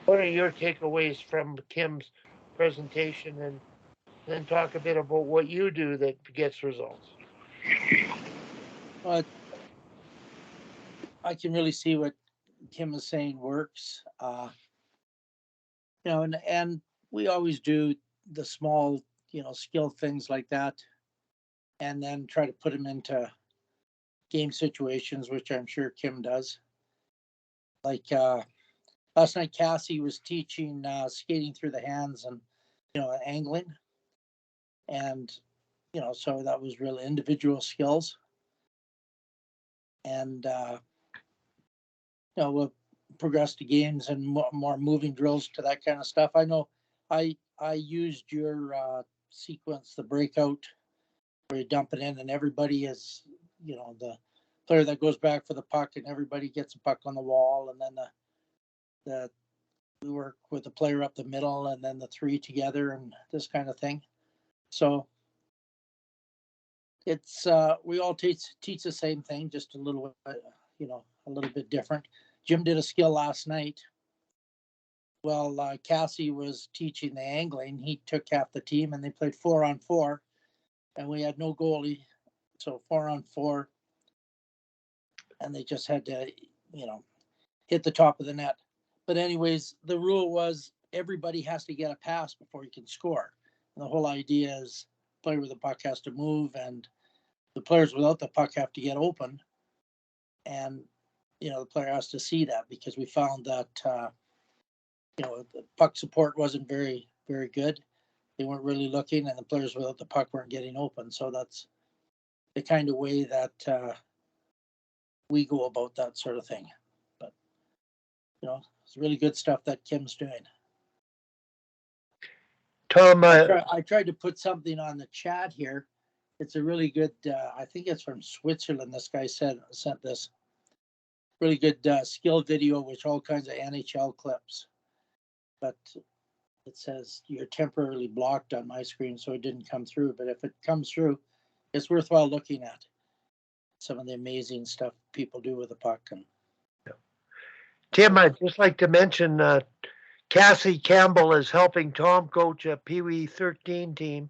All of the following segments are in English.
What are your takeaways from Kim's presentation, and then talk a bit about what you do that gets results? But I can really see what Kim is saying works. And we always do the small, skill things like that, and then try to put them into game situations, which I'm sure Kim does. Like last night, Cassie was teaching skating through the hands and angling, and so that was really individual skills, and we'll progress to games and more moving drills to that kind of stuff. I know I used your sequence, the breakout, where you dump it in and everybody is, the player that goes back for the puck and everybody gets a puck on the wall, and then the we work with the player up the middle and then the three together and this kind of thing. So it's we all teach the same thing, just a little a little bit different. Jim did a skill last night. Well, Cassie was teaching the angling. He took half the team and they played 4-on-4, and we had no goalie, so 4-on-4, and they just had to hit the top of the net. But anyways, the rule was everybody has to get a pass before you can score. And the whole idea is player with the puck has to move, and the players without the puck have to get open. And the player has to see that, because we found that the puck support wasn't very very good. They weren't really looking, and the players without the puck weren't getting open. So that's the kind of way that we go about that sort of thing. But it's really good stuff that Kim's doing. Tom, I tried to put something on the chat here. It's a really good. I think it's from Switzerland. This guy sent this really good skill video, with all kinds of NHL clips. But it says you're temporarily blocked on my screen, so it didn't come through. But if it comes through, it's worthwhile looking at some of the amazing stuff people do with the puck. And Tim, I'd just like to mention Cassie Campbell is helping Tom coach a Pee Wee 13 team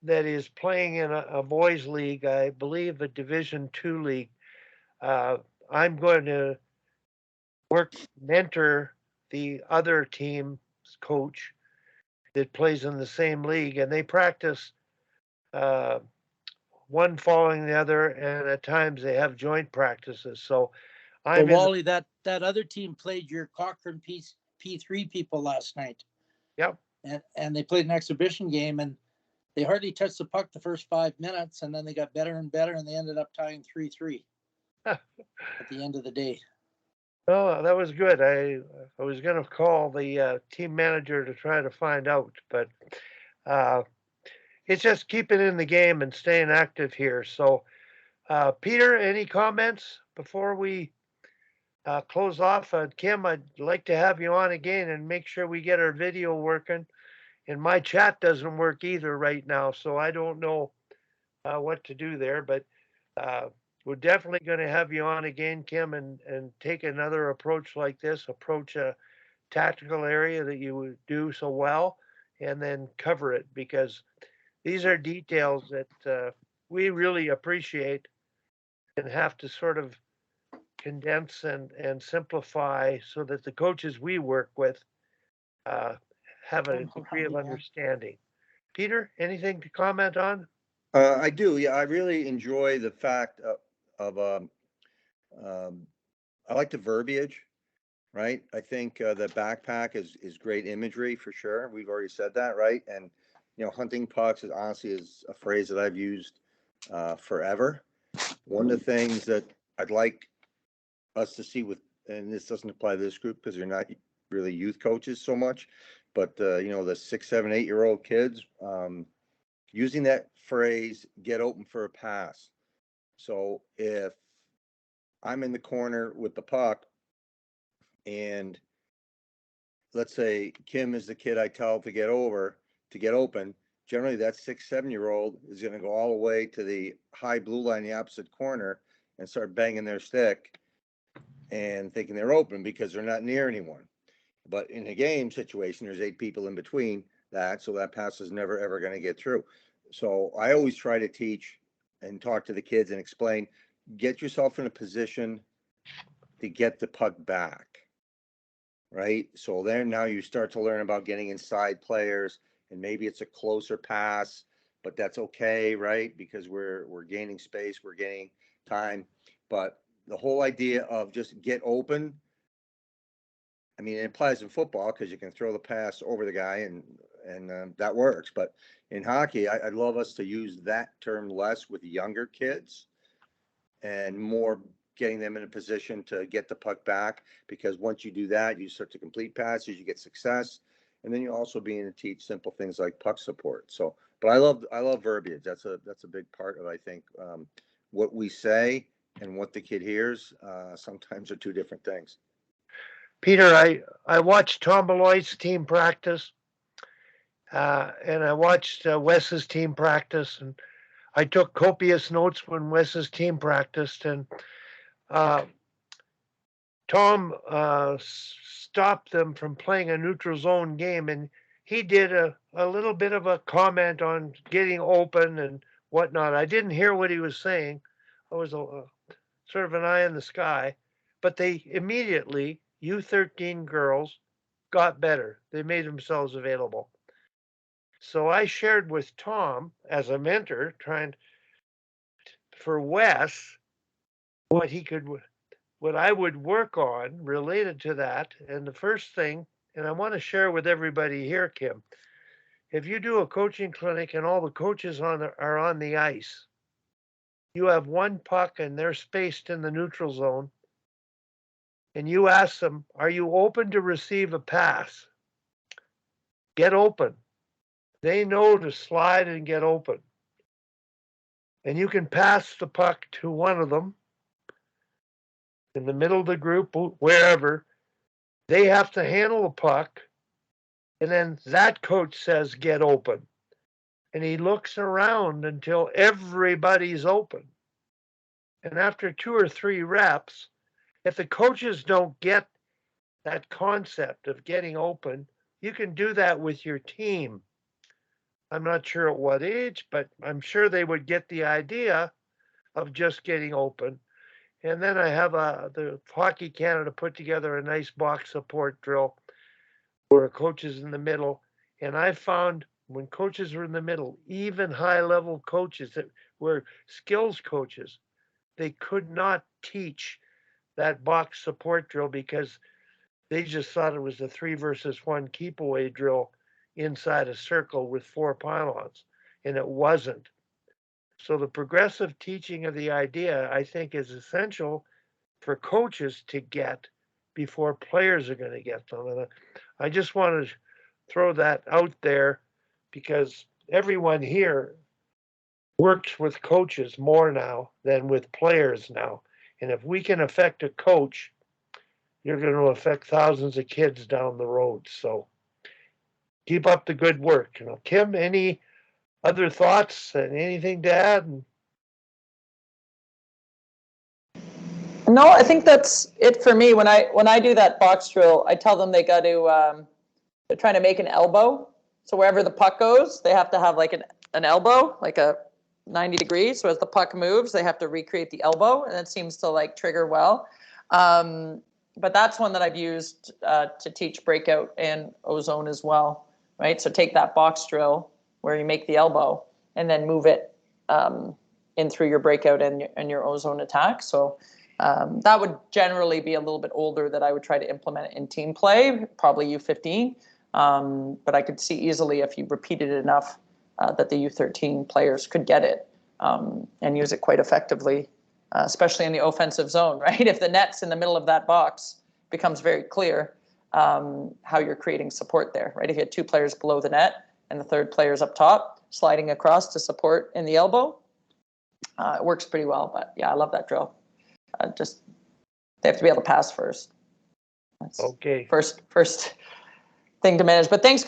that is playing in a boys' league, I believe a Division II league. Uh, I'm going to mentor the other team's coach that plays in the same league, and they practice uh, one following the other, and at times they have joint practices. So well, I'm in. Wally, that other team played your Cochrane P3 people last night, Yep. and they played an exhibition game, and they hardly touched the puck the first 5 minutes, and then they got better and better, and they ended up tying 3-3 at the end of the day. Well, that was good. I was going to call the team manager to try to find out, but uh, it's just keeping in the game and staying active here. So, Peter, any comments before we close off? Kim, I'd like to have you on again and make sure we get our video working. And my chat doesn't work either right now, so I don't know what to do there. But uh, we're definitely going to have you on again, Kim, and take another approach like this, approach a tactical area that you do so well, and then cover it, because these are details that we really appreciate and have to sort of condense and simplify so that the coaches we work with uh, have a degree of understanding. Peter, anything to comment on? I do. Yeah, I really enjoy the fact of um, I like the verbiage, right? I think the backpack is great imagery for sure. We've already said that, right? And hunting pucks is honestly is a phrase that I've used forever. One of the things that I'd like us to see with, and this doesn't apply to this group because they're not really youth coaches so much, but the 6, 7, 8 year old kids. Using that phrase, get open for a pass. So if I'm in the corner with the puck and let's say Kim is the kid I tell to get open, generally that 6, 7 year old is going to go all the way to the high blue line, the opposite corner, and start banging their stick and thinking they're open because they're not near anyone. But in a game situation, there's 8 people in between that, so that pass is never ever going to get through. So I always try to teach and talk to the kids and explain, get yourself in a position to get the puck back. Right? So then now you start to learn about getting inside players, and maybe it's a closer pass, but that's okay, right? Because we're gaining space, we're gaining time. But the whole idea of just get open, I mean, it applies in football because you can throw the pass over the guy and that works. But in hockey, I'd love us to use that term less with younger kids and more getting them in a position to get the puck back, because once you do that, you start to complete passes, you get success, and then you're also being to teach simple things like puck support. So, but I love verbiage. That's a big part of, I think, what we say and what the kid hears. Sometimes are two different things. Peter, I watched Tom Malloy's team practice, and I watched Wes's team practice, and I took copious notes when Wes's team practiced, and uh, Tom stopped them from playing a neutral zone game, and he did a little bit of a comment on getting open and whatnot. I didn't hear what he was saying. I was sort of an eye in the sky, but they immediately, U13 girls, got better. They made themselves available. So I shared with Tom as a mentor, trying for Wes what he could, what I would work on related to that. And the first thing, and I want to share with everybody here, Kim, if you do a coaching clinic and all the coaches are on the ice, you have one puck and they're spaced in the neutral zone, and you ask them, are you open to receive a pass? Get open. They know to slide and get open. And you can pass the puck to one of them in the middle of the group, wherever. They have to handle the puck. And then that coach says, get open. And he looks around until everybody's open. And after 2 or 3 reps, if the coaches don't get that concept of getting open, you can do that with your team. I'm not sure at what age, but I'm sure they would get the idea of just getting open. And then I have the Hockey Canada put together a nice box support drill where a coach is in the middle. And I found when coaches were in the middle, even high level coaches that were skills coaches, they could not teach that box support drill because they just thought it was a 3 versus 1 keep away drill inside a circle with 4 pylons, and it wasn't. So the progressive teaching of the idea, I think, is essential for coaches to get before players are going to get them. And I just want to throw that out there because everyone here works with coaches more now than with players now. And if we can affect a coach, you're going to affect thousands of kids down the road. So keep up the good work. You know, Kim, any other thoughts and anything to add? No, I think that's it for me. When I do that box drill, I tell them they got to they're trying to make an elbow. So wherever the puck goes, they have to have like an elbow, like a 90 degrees. So as the puck moves, they have to recreate the elbow, and it seems to like trigger well. But that's one that I've used to teach breakout and ozone as well, right? So take that box drill where you make the elbow and then move it in through your breakout and your ozone attack. So that would generally be a little bit older that I would try to implement in team play, probably U15. But I could see easily if you repeated it enough that the U13 players could get it and use it quite effectively, especially in the offensive zone, right? If the net's in the middle of that box, becomes very clear how you're creating support there, right? If you had 2 players below the net and the third player's up top, sliding across to support in the elbow, it works pretty well. But yeah, I love that drill. Just they have to be able to pass first. That's Okay. First thing to manage. But thanks.